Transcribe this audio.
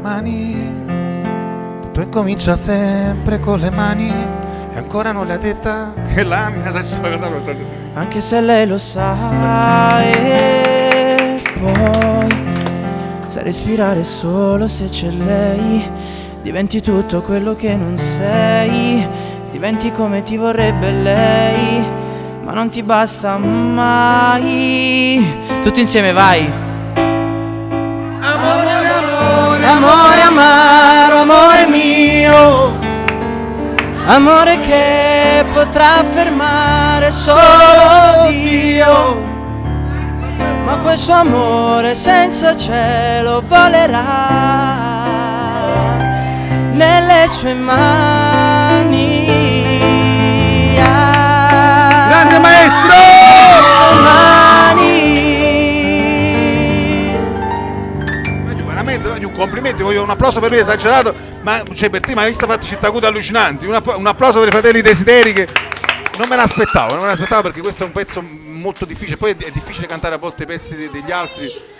mani, tutto incomincia sempre con le mani, e ancora non le ha detta che la mia anche se lei lo sa. E poi sai respirare solo se c'è lei, diventi tutto quello che non sei, diventi come ti vorrebbe lei, ma non ti basta mai. Tutti insieme, vai. Amore, amore, Amore amaro, amore mio, amore che potrà fermare solo Dio, ma questo amore senza cielo volerà nelle sue mani. grande maestro! Veramente un complimento, voglio un applauso per lui esagerato, ma cioè per te, ma hai visto fatti città acute allucinanti, un applauso per i fratelli Desideri, che non me l'aspettavo perché questo è un pezzo molto difficile, poi è difficile cantare a volte i pezzi degli altri.